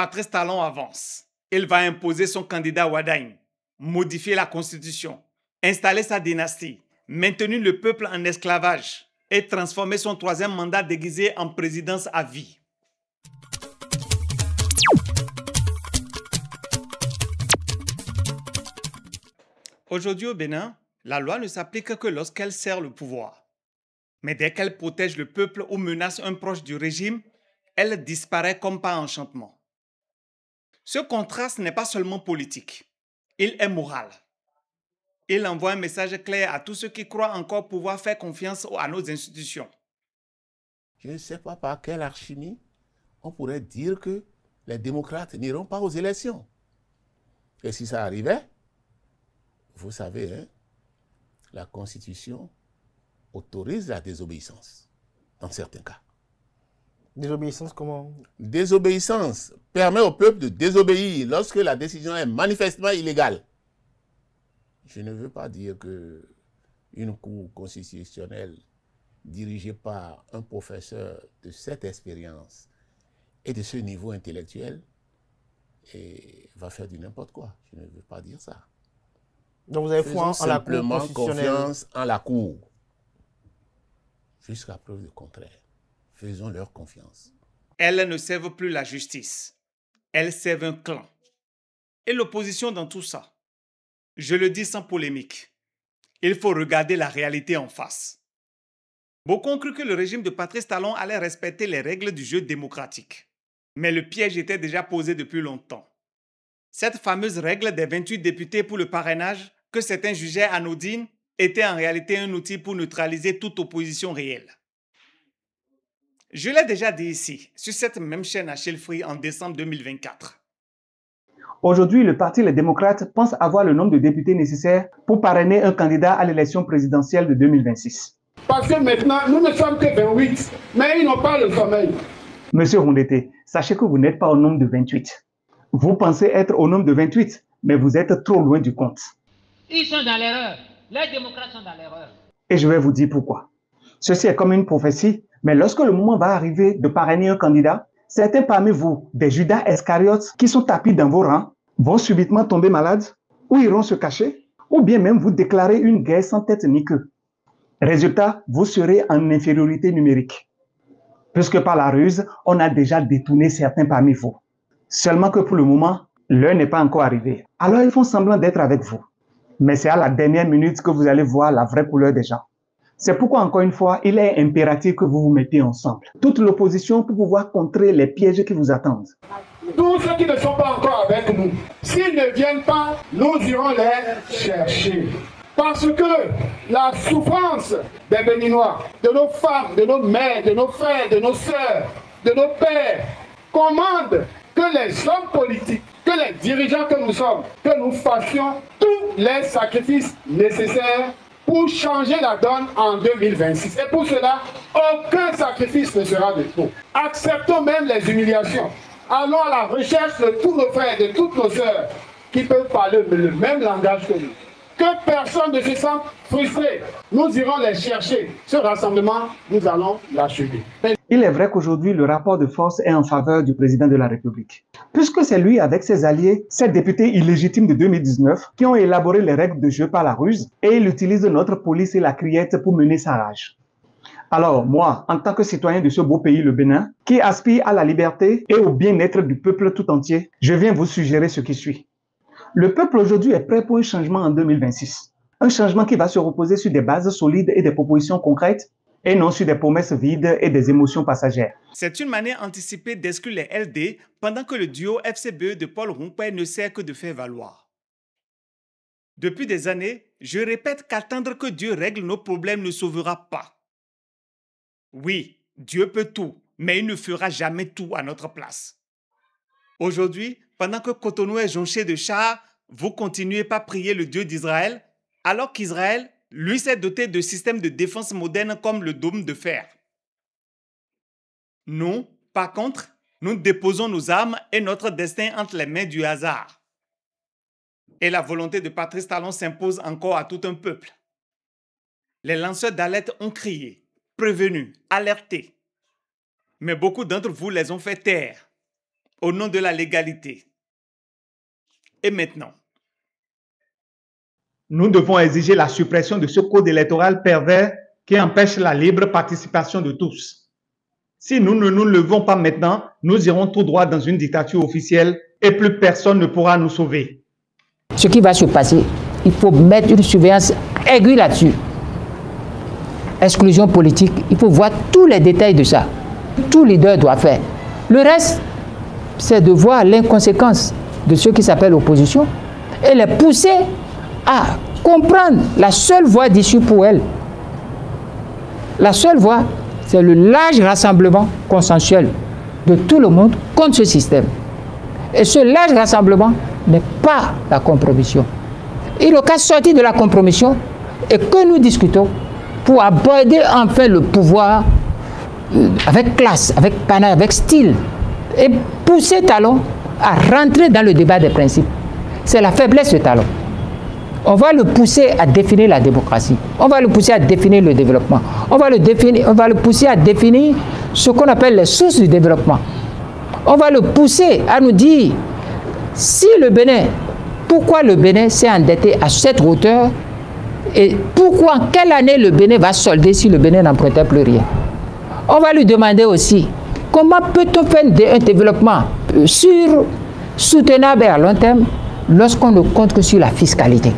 Patrice Talon avance. Il va imposer son candidat Wadagne, modifier la constitution, installer sa dynastie, maintenir le peuple en esclavage et transformer son troisième mandat déguisé en présidence à vie. Aujourd'hui au Bénin, la loi ne s'applique que lorsqu'elle sert le pouvoir. Mais dès qu'elle protège le peuple ou menace un proche du régime, elle disparaît comme par enchantement. Ce contraste n'est pas seulement politique, il est moral. Il envoie un message clair à tous ceux qui croient encore pouvoir faire confiance à nos institutions. Je ne sais pas par quelle alchimie on pourrait dire que les démocrates n'iront pas aux élections. Et si ça arrivait, vous savez, hein, la Constitution autorise la désobéissance, dans certains cas. Désobéissance comment? Désobéissance permet au peuple de désobéir lorsque la décision est manifestement illégale. Je ne veux pas dire qu'une cour constitutionnelle dirigée par un professeur de cette expérience et de ce niveau intellectuel va faire du n'importe quoi. Je ne veux pas dire ça. Donc vous avez foi en la Cour constitutionnelle. Confiance en la Cour. Jusqu'à preuve du contraire. Faisons leur confiance. Elles ne servent plus la justice. Elles servent un clan. Et l'opposition dans tout ça. Je le dis sans polémique. Il faut regarder la réalité en face. Beaucoup ont cru que le régime de Patrice Talon allait respecter les règles du jeu démocratique. Mais le piège était déjà posé depuis longtemps. Cette fameuse règle des 28 députés pour le parrainage, que certains jugeaient anodine, était en réalité un outil pour neutraliser toute opposition réelle. Je l'ai déjà dit ici, sur cette même chaîne Achille Free en décembre 2024. Aujourd'hui, le Parti Les Démocrates pense avoir le nombre de députés nécessaires pour parrainer un candidat à l'élection présidentielle de 2026. Parce que maintenant, nous ne sommes que 28, mais ils n'ont pas le sommeil. Monsieur Rondete, sachez que vous n'êtes pas au nombre de 28. Vous pensez être au nombre de 28, mais vous êtes trop loin du compte. Ils sont dans l'erreur. Les démocrates sont dans l'erreur. Et je vais vous dire pourquoi. Ceci est comme une prophétie, mais lorsque le moment va arriver de parrainer un candidat, certains parmi vous, des Judas Iscariotes qui sont tapis dans vos rangs, vont subitement tomber malades, ou iront se cacher, ou bien même vous déclarer une guerre sans tête ni queue. Résultat, vous serez en infériorité numérique. Puisque par la ruse, on a déjà détourné certains parmi vous. Seulement que pour le moment, l'heure n'est pas encore arrivée. Alors ils font semblant d'être avec vous. Mais c'est à la dernière minute que vous allez voir la vraie couleur des gens. C'est pourquoi, encore une fois, il est impératif que vous vous mettiez ensemble. Toute l'opposition pour pouvoir contrer les pièges qui vous attendent. Tous ceux qui ne sont pas encore avec nous, s'ils ne viennent pas, nous irons les chercher. Parce que la souffrance des Béninois, de nos femmes, de nos mères, de nos frères, de nos sœurs, de nos pères, commande que les hommes politiques, que les dirigeants que nous sommes, que nous fassions tous les sacrifices nécessaires pour changer la donne en 2026. Et pour cela, aucun sacrifice ne sera de trop. Acceptons même les humiliations. Allons à la recherche de tous nos frères, de toutes nos sœurs qui peuvent parler le même langage que nous. Que personne ne se sente frustré. Nous irons les chercher. Ce rassemblement, nous allons l'achever. Il est vrai qu'aujourd'hui, le rapport de force est en faveur du président de la République. Puisque c'est lui, avec ses alliés, ces députés illégitimes de 2019, qui ont élaboré les règles de jeu par la ruse, et il utilise notre police et la criette pour mener sa rage. Alors, moi, en tant que citoyen de ce beau pays, le Bénin, qui aspire à la liberté et au bien-être du peuple tout entier, je viens vous suggérer ce qui suit. Le peuple aujourd'hui est prêt pour un changement en 2026. Un changement qui va se reposer sur des bases solides et des propositions concrètes, et non sur des promesses vides et des émotions passagères. C'est une manière anticipée d'exclure les LD pendant que le duo FCBE de Paul Rompouet ne sert que de faire valoir. Depuis des années, je répète qu'attendre que Dieu règle nos problèmes ne sauvera pas. Oui, Dieu peut tout, mais il ne fera jamais tout à notre place. Aujourd'hui, pendant que Cotonou est jonché de chars, vous continuez pas à prier le Dieu d'Israël, alors qu'Israël, lui, s'est doté de systèmes de défense modernes comme le dôme de fer. Nous, par contre, nous déposons nos armes et notre destin entre les mains du hasard. Et la volonté de Patrice Talon s'impose encore à tout un peuple. Les lanceurs d'alerte ont crié, prévenu, alerté. Mais beaucoup d'entre vous les ont fait taire. au nom de la légalité. Et maintenant, nous devons exiger la suppression de ce code électoral pervers qui empêche la libre participation de tous. Si nous ne nous levons pas maintenant, nous irons tout droit dans une dictature officielle et plus personne ne pourra nous sauver. Ce qui va se passer, il faut mettre une surveillance aiguë là-dessus. Exclusion politique, il faut voir tous les détails de ça. Tout leader doit faire. Le reste, c'est de voir l'inconséquence de ceux qui s'appellent opposition et les pousser à comprendre la seule voie d'issue pour elles. La seule voie, c'est le large rassemblement consensuel de tout le monde contre ce système. Et ce large rassemblement n'est pas la compromission. Il n'a qu'à sortir de la compromission et que nous discutons pour aborder enfin le pouvoir avec classe, avec panache, avec style et pousser Talon à rentrer dans le débat des principes. C'est la faiblesse de Talon. On va le pousser à définir la démocratie. On va le pousser à définir le développement. On va le pousser à définir ce qu'on appelle les sources du développement. On va le pousser à nous dire si le Bénin, pourquoi le Bénin s'est endetté à cette hauteur et pourquoi, en quelle année le Bénin va solder si le Bénin n'empruntait plus rien. On va lui demander aussi comment peut-on faire un développement soutenable et à long terme lorsqu'on ne compte que sur la fiscalité.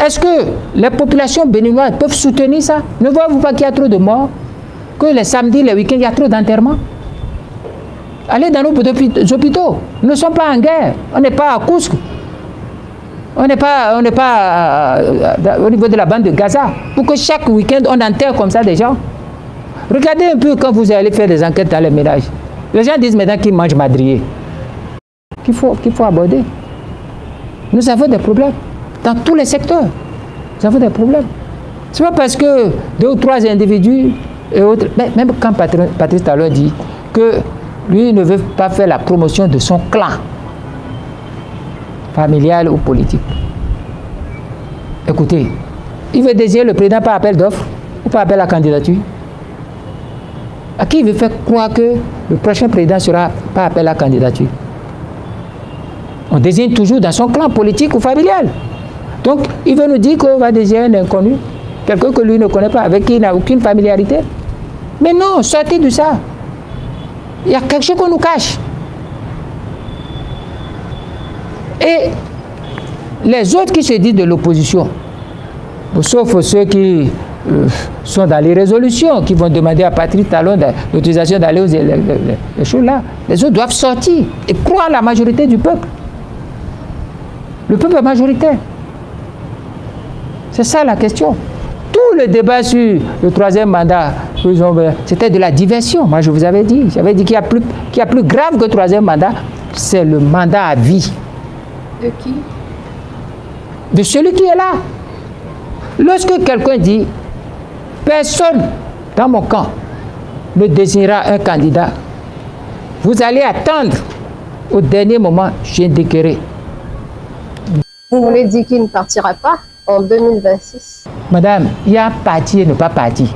Est-ce que les populations béninoises peuvent soutenir ça? Ne voyez-vous pas qu'il y a trop de morts? Que les samedis, les week-ends, il y a trop d'enterrements? Allez dans nos hôpitaux. Nous ne sommes pas en guerre. On n'est pas à Kouskou. On n'est pas au niveau de la bande de Gaza. Pour que chaque week-end, on enterre comme ça des gens. Regardez un peu quand vous allez faire des enquêtes dans les ménages. Les gens disent maintenant qu'ils mangent madrier. Qu'il faut aborder. Nous avons des problèmes. Dans tous les secteurs, nous avons des problèmes. Ce n'est pas parce que 2 ou 3 individus et autres, même quand Patrice Talon dit que lui ne veut pas faire la promotion de son clan, familial ou politique. Écoutez, il veut désigner le président par appel d'offres ou par appel à candidature. À qui il veut faire croire que le prochain président sera par appel à candidature? On désigne toujours dans son clan politique ou familial. Donc, il veut nous dire qu'on va désigner un inconnu, quelqu'un que lui ne connaît pas, avec qui il n'a aucune familiarité. Mais non, sortez de ça. Il y a quelque chose qu'on nous cache. Et les autres qui se disent de l'opposition, sauf ceux qui sont dans les résolutions, qui vont demander à Patrice Talon l'autorisation d'aller aux les choses là, les autres doivent sortir et croire la majorité du peuple. Le peuple est majoritaire. C'est ça la question. Tout le débat sur le 3e mandat, c'était de la diversion. Moi, je vous avais dit. J'avais dit qu'il y a plus grave que le 3e mandat, c'est le mandat à vie. De qui? De celui qui est là. Lorsque quelqu'un dit, personne dans mon camp ne désignera un candidat, vous allez attendre au dernier moment, je déclarerai. Vous voulez dire qu'il ne partira pas en 2026? Madame, il y a parti et ne pas parti.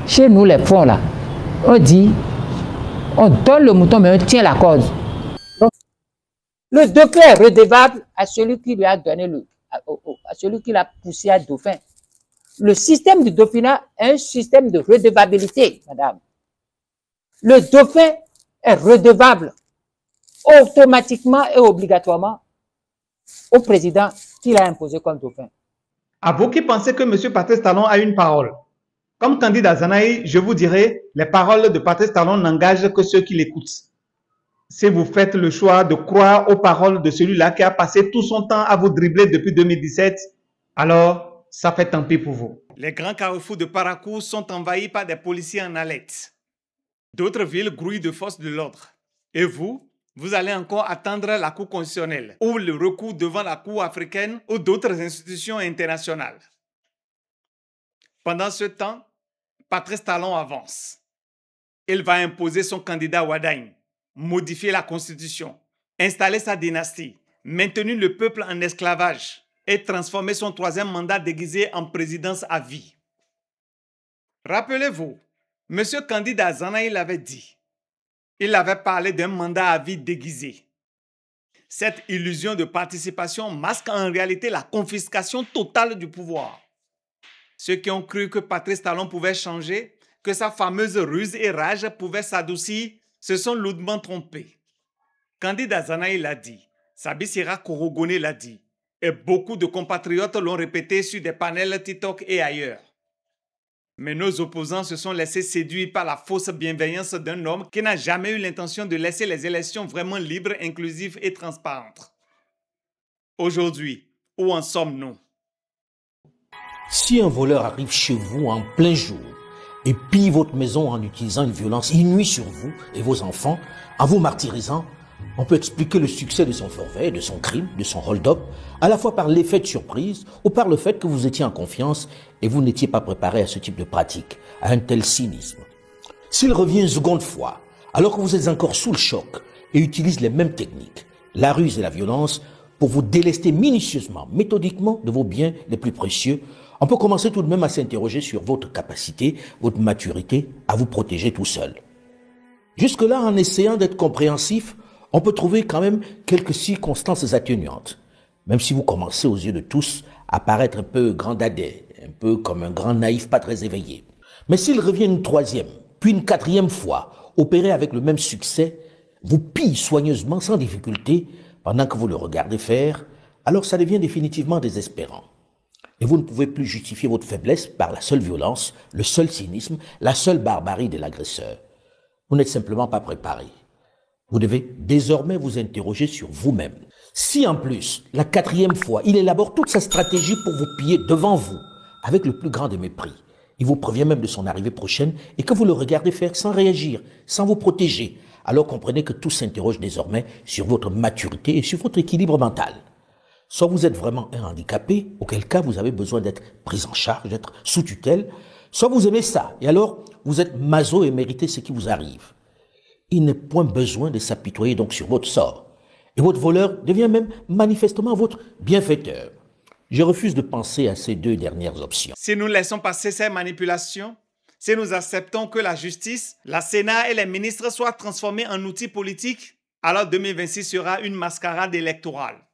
Chez nous, les fonds là, on dit, on donne le mouton, mais on tient la corde. Donc, le dauphin est redevable à celui qui lui a donné à celui qui l'a poussé à dauphin. Le système du dauphinat est un système de redevabilité, madame. Le dauphin est redevable automatiquement et obligatoirement au président qui l'a imposé comme dauphin. À vous qui pensez que M. Patrice Talon a une parole, comme candidat Zanaï, je vous dirai, les paroles de Patrice Talon n'engagent que ceux qui l'écoutent. Si vous faites le choix de croire aux paroles de celui-là qui a passé tout son temps à vous dribbler depuis 2017, alors ça fait tant pis pour vous. Les grands carrefours de Parakou sont envahis par des policiers en alerte. D'autres villes grouillent de forces de l'ordre. Et vous allez encore attendre la Cour constitutionnelle ou le recours devant la Cour africaine ou d'autres institutions internationales. Pendant ce temps, Patrice Talon avance. Il va imposer son candidat Wadagne, modifier la Constitution, installer sa dynastie, maintenir le peuple en esclavage et transformer son 3e mandat déguisé en présidence à vie. Rappelez-vous, M. candidat Zanaï l'avait dit. Il avait parlé d'un mandat à vie déguisé. Cette illusion de participation masque en réalité la confiscation totale du pouvoir. Ceux qui ont cru que Patrice Talon pouvait changer, que sa fameuse ruse et rage pouvait s'adoucir, se sont lourdement trompés. Candide Azanaï l'a dit, Sabisira Korogone l'a dit, et beaucoup de compatriotes l'ont répété sur des panels TikTok et ailleurs. Mais nos opposants se sont laissés séduire par la fausse bienveillance d'un homme qui n'a jamais eu l'intention de laisser les élections vraiment libres, inclusives et transparentes. Aujourd'hui, où en sommes-nous? Si un voleur arrive chez vous en plein jour et pille votre maison en utilisant une violence inouïe sur vous et vos enfants, en vous martyrisant, on peut expliquer le succès de son forfait, de son crime, de son hold-up, à la fois par l'effet de surprise ou par le fait que vous étiez en confiance et vous n'étiez pas préparé à ce type de pratique, à un tel cynisme. S'il revient une seconde fois, alors que vous êtes encore sous le choc et utilise les mêmes techniques, la ruse et la violence, pour vous délester minutieusement, méthodiquement de vos biens les plus précieux, on peut commencer tout de même à s'interroger sur votre capacité, votre maturité à vous protéger tout seul. Jusque-là, en essayant d'être compréhensif, on peut trouver quand même quelques circonstances atténuantes, même si vous commencez aux yeux de tous à paraître un peu grand dadais, un peu comme un grand naïf pas très éveillé. Mais s'il revient une troisième, puis une quatrième fois, opéré avec le même succès, vous pille soigneusement, sans difficulté, pendant que vous le regardez faire, alors ça devient définitivement désespérant. Et vous ne pouvez plus justifier votre faiblesse par la seule violence, le seul cynisme, la seule barbarie de l'agresseur. Vous n'êtes simplement pas préparé. Vous devez désormais vous interroger sur vous-même. Si en plus, la quatrième fois, il élabore toute sa stratégie pour vous piller devant vous, avec le plus grand des mépris, il vous prévient même de son arrivée prochaine et que vous le regardez faire sans réagir, sans vous protéger, alors comprenez que tout s'interroge désormais sur votre maturité et sur votre équilibre mental. Soit vous êtes vraiment un handicapé, auquel cas vous avez besoin d'être pris en charge, d'être sous tutelle, soit vous aimez ça, et alors vous êtes maso et méritez ce qui vous arrive. Il n'est point besoin de s'apitoyer donc sur votre sort. Et votre voleur devient même manifestement votre bienfaiteur. Je refuse de penser à ces deux dernières options. Si nous laissons passer ces manipulations, si nous acceptons que la justice, la Sénat et les ministres soient transformés en outils politiques, alors 2026 sera une mascarade électorale.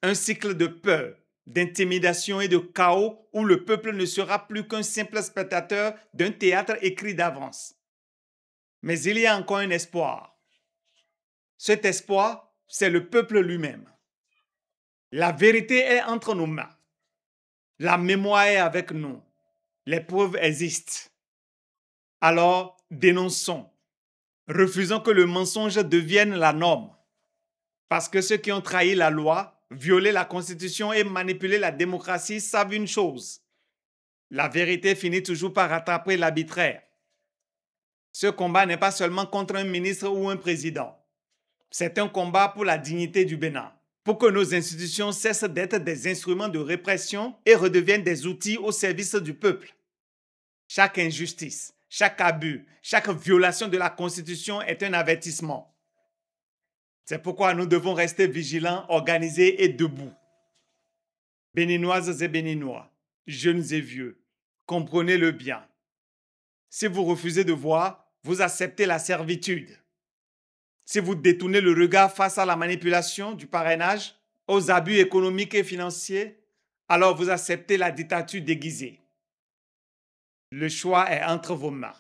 Un cycle de peur, d'intimidation et de chaos où le peuple ne sera plus qu'un simple spectateur d'un théâtre écrit d'avance. Mais il y a encore un espoir. Cet espoir, c'est le peuple lui-même. La vérité est entre nos mains. La mémoire est avec nous. Les preuves existent. Alors, dénonçons. Refusons que le mensonge devienne la norme. Parce que ceux qui ont trahi la loi, violé la Constitution et manipulé la démocratie savent une chose. La vérité finit toujours par rattraper l'arbitraire. Ce combat n'est pas seulement contre un ministre ou un président. C'est un combat pour la dignité du Bénin, pour que nos institutions cessent d'être des instruments de répression et redeviennent des outils au service du peuple. Chaque injustice, chaque abus, chaque violation de la Constitution est un avertissement. C'est pourquoi nous devons rester vigilants, organisés et debout. Béninoises et Béninois, jeunes et vieux, comprenez-le bien. Si vous refusez de voir, vous acceptez la servitude. Si vous détournez le regard face à la manipulation du parrainage, aux abus économiques et financiers, alors vous acceptez la dictature déguisée. Le choix est entre vos mains.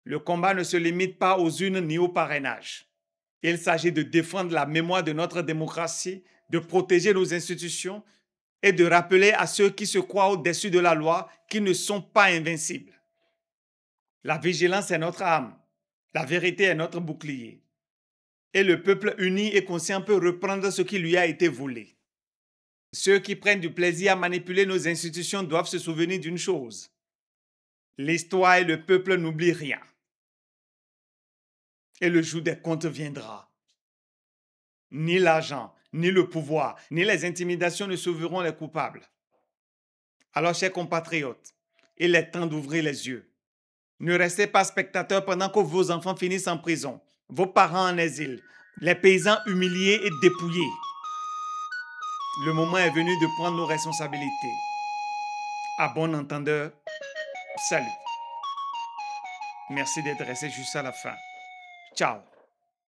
Le combat ne se limite pas aux urnes ni au parrainage. Il s'agit de défendre la mémoire de notre démocratie, de protéger nos institutions et de rappeler à ceux qui se croient au-dessus de la loi qu'ils ne sont pas invincibles. La vigilance est notre âme. La vérité est notre bouclier. Et le peuple uni et conscient peut reprendre ce qui lui a été volé. Ceux qui prennent du plaisir à manipuler nos institutions doivent se souvenir d'une chose. L'histoire et le peuple n'oublient rien. Et le jour des comptes viendra. Ni l'argent, ni le pouvoir, ni les intimidations ne sauveront les coupables. Alors, chers compatriotes, il est temps d'ouvrir les yeux. Ne restez pas spectateurs pendant que vos enfants finissent en prison, vos parents en exil, les paysans humiliés et dépouillés. Le moment est venu de prendre nos responsabilités. À bon entendeur, salut. Merci d'être resté jusqu'à la fin. Ciao.